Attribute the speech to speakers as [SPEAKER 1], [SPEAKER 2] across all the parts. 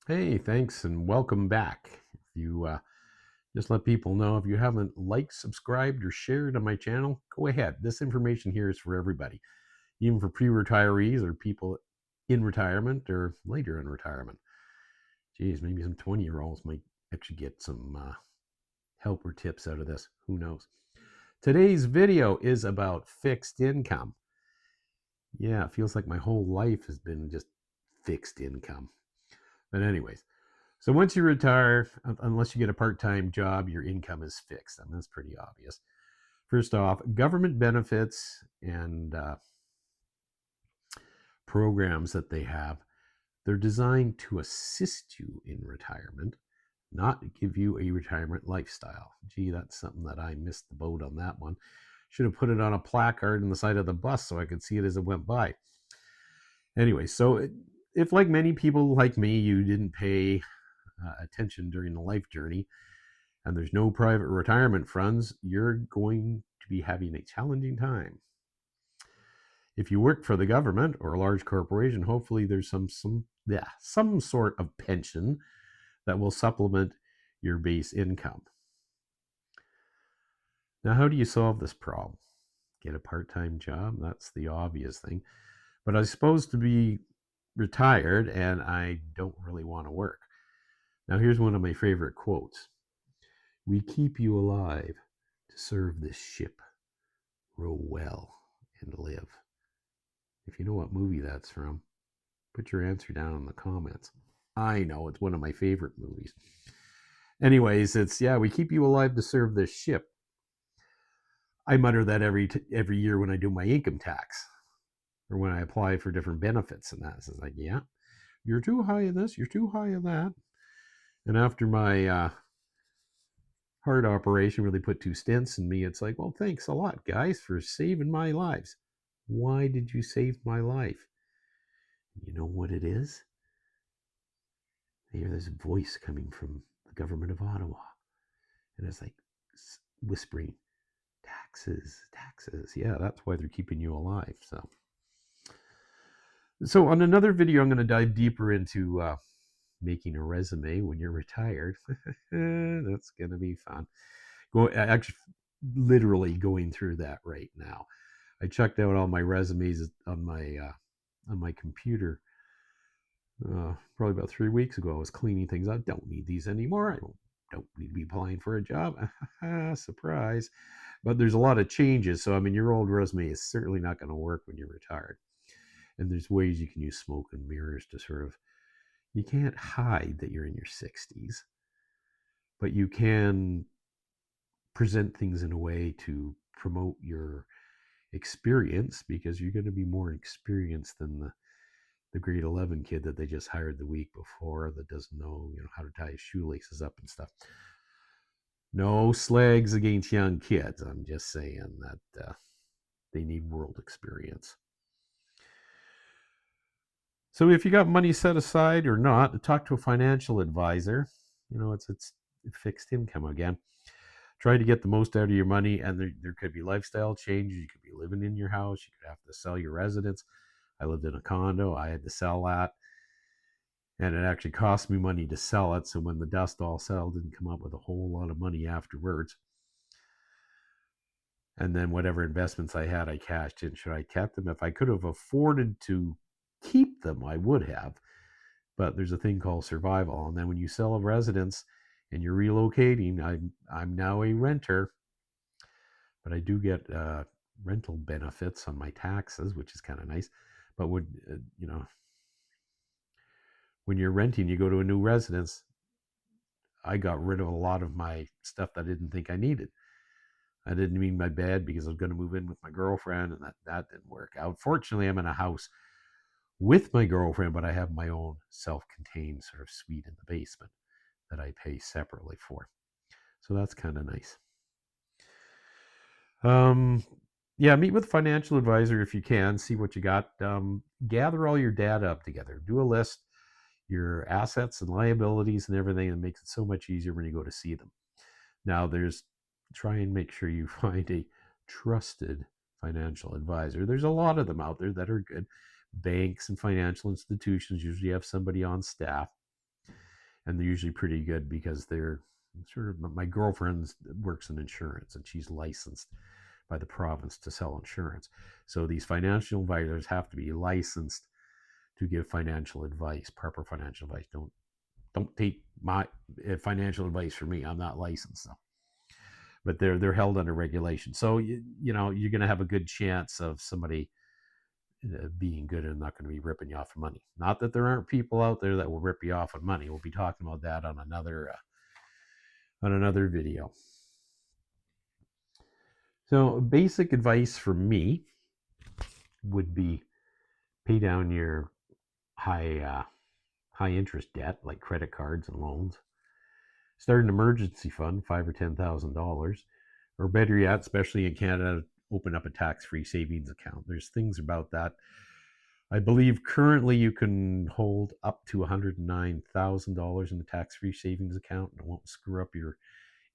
[SPEAKER 1] Hey, thanks and welcome back. If you just let people know if you haven't liked, subscribed, or shared on my channel, go ahead. This information here is for everybody, even for pre-retirees or people in retirement or later in retirement. Geez, maybe some 20-year-olds might actually get some help or tips out of this. Who knows? Today's video is about fixed income. Yeah, it feels like my whole life has been just fixed income. But anyways, so once you retire, unless you get a part-time job, your income is fixed. I mean, that's pretty obvious. First off, government benefits and programs that they have, they're designed to assist you in retirement, not give you a retirement lifestyle. Gee, that's something that I missed the boat on that one. Should have put it on a placard on the side of the bus so I could see it as it went by. Anyway, so if like many people like me, you didn't pay attention during the life journey, and there's no private retirement funds, you're going to be having a challenging time. If you work for the government or a large corporation, hopefully there's some sort of pension that will supplement your base income. Now, how do you solve this problem? Get a part-time job? That's the obvious thing. But I'm supposed to be retired and I don't really want to work. Now, here's one of my favorite quotes. We keep you alive to serve this ship. Row well and live. If you know what movie that's from, put your answer down in the comments. I know, it's one of my favorite movies. Anyways, it's, yeah, we keep you alive to serve this ship. I mutter that every year when I do my income tax or when I apply for different benefits and that. It's like, yeah, you're too high in this, you're too high in that. And after my heart operation where they put 2 stents in me, it's like, well, thanks a lot, guys, for saving my lives. Why did you save my life? You know what it is? I hear this voice coming from the government of Ottawa. And it's like whispering, taxes, taxes. Yeah, that's why they're keeping you alive. So on another video, I'm going to dive deeper into making a resume when you're retired. That's going to be fun. Actually, literally going through that right now. I checked out all my resumes on my computer probably about 3 weeks ago. I was cleaning things out. Don't need these anymore. I don't need to be applying for a job. Surprise. But there's a lot of changes. So, I mean, your old resume is certainly not going to work when you're retired. And there's ways you can use smoke and mirrors to sort of, you can't hide that you're in your 60s, but you can present things in a way to promote your experience, because you're going to be more experienced than the grade 11 kid that they just hired the week before that doesn't know, how to tie his shoelaces up and stuff. No slags against young kids. I'm just saying that they need world experience. So if you got money set aside or not, talk to a financial advisor. It's fixed income again. Try to get the most out of your money, and there could be lifestyle changes. You could be living in your house. You could have to sell your residence. I lived in a condo. I had to sell that. And it actually cost me money to sell it. So when the dust all settled, didn't come up with a whole lot of money afterwards. And then whatever investments I had, I cashed in. Should I kept them? If I could have afforded to keep them, I would have. But there's a thing called survival. And then when you sell a residence and you're relocating, I'm now a renter, but I do get rental benefits on my taxes, which is kind of nice. But when you're renting, you go to a new residence. I got rid of a lot of my stuff that I didn't think I needed. I didn't mean my bed, because I was going to move in with my girlfriend, and that didn't work out. Fortunately, I'm in a house with my girlfriend, but I have my own self-contained sort of suite in the basement that I pay separately for. So that's kind of nice. Yeah, meet with a financial advisor if you can. See what you got. Gather all your data up together. Do a list, your assets and liabilities and everything. It makes it so much easier when you go to see them. Now, try and make sure you find a trusted financial advisor. There's a lot of them out there that are good, Banks and financial institutions usually have somebody on staff, and they're usually pretty good because they're sort of, my girlfriend works in insurance and she's licensed by the province to sell insurance. So these financial advisors have to be licensed to give financial advice, proper financial advice. Don't take my financial advice from me. I'm not licensed, so. But they're held under regulation. So you know you're going to have a good chance of somebody being good and not going to be ripping you off for money. Not that there aren't people out there that will rip you off on money. We'll be talking about that on another video. So basic advice for me would be pay down your high interest debt like credit cards and loans. Start an emergency fund, $5,000 or $10,000, or better yet, especially in Canada, open up a tax-free savings account. There's things about that. I believe currently you can hold up to $109,000 in a tax-free savings account, and it won't screw up your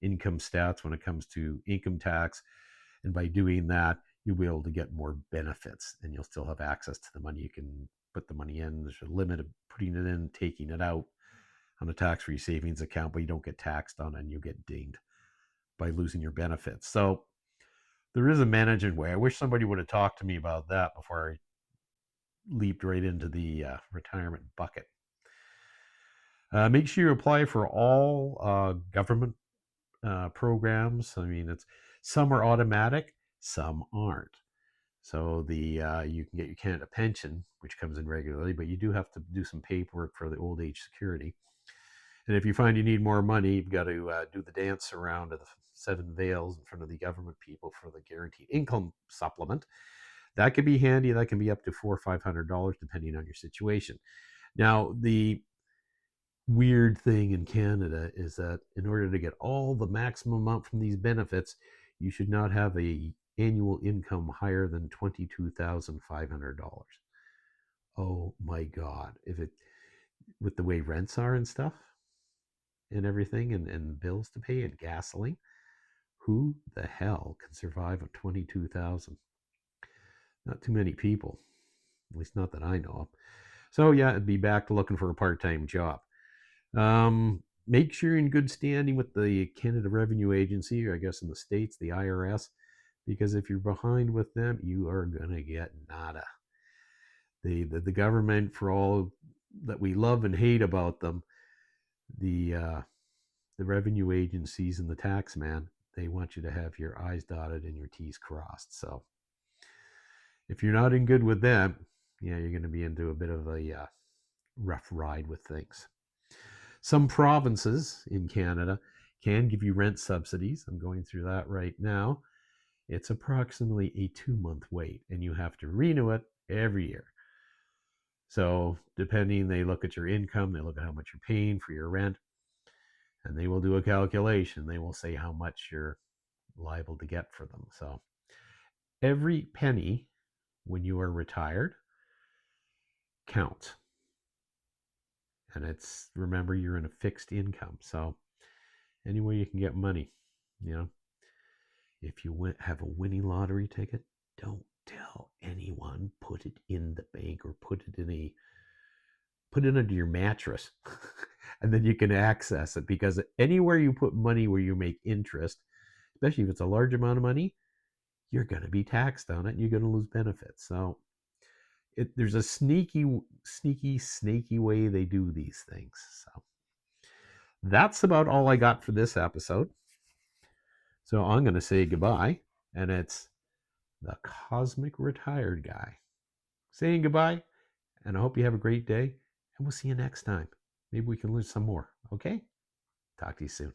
[SPEAKER 1] income stats when it comes to income tax. And by doing that, you'll be able to get more benefits, and you'll still have access to the money. You can put the money in. There's a limit of putting it in, taking it out on a tax-free savings account, but you don't get taxed on it, and you get dinged by losing your benefits. So there is a management way. I wish somebody would have talked to me about that before I leaped right into the retirement bucket. Make sure you apply for all government programs. I mean, some are automatic, some aren't. So you can get your Canada pension, which comes in regularly, but you do have to do some paperwork for the old age security. And if you find you need more money, you've got to do the dance around of the seven veils in front of the government people for the guaranteed income supplement. That can be handy. That can be up to $400 or $500 depending on your situation. Now, the weird thing in Canada is that in order to get all the maximum amount from these benefits, you should not have a annual income higher than $22,500. Oh my God! With the way rents are and stuff and everything, and bills to pay and gasoline, who the hell can survive on 22,000? Not too many people, at least not that I know of. So yeah, it'd be back to looking for a part-time job. Make sure you're in good standing with the Canada Revenue Agency, or I guess in the States, the IRS, because if you're behind with them, you are gonna get nada. The government, for all that we love and hate about them, the revenue agencies and the tax man, they want you to have your I's dotted and your T's crossed. So if you're not in good with them, yeah, you're going to be into a bit of a rough ride with things. Some provinces in Canada can give you rent subsidies. I'm going through that right now. It's approximately a 2-month wait, and you have to renew it every year. So depending, they look at your income, they look at how much you're paying for your rent, and they will do a calculation. They will say how much you're liable to get for them. So every penny when you are retired counts. And remember, you're in a fixed income. So any way you can get money, if you have a winning lottery ticket, don't tell anyone. Put it in the bank, or put it under your mattress and then you can access it, because anywhere you put money where you make interest, especially if it's a large amount of money, you're going to be taxed on it and you're going to lose benefits. So there's a snaky way they do these things. So that's about all I got for this episode. So I'm going to say goodbye, and it's the Cosmic Retired Guy saying goodbye, and I hope you have a great day, and we'll see you next time. Maybe we can learn some more. Okay? Talk to you soon.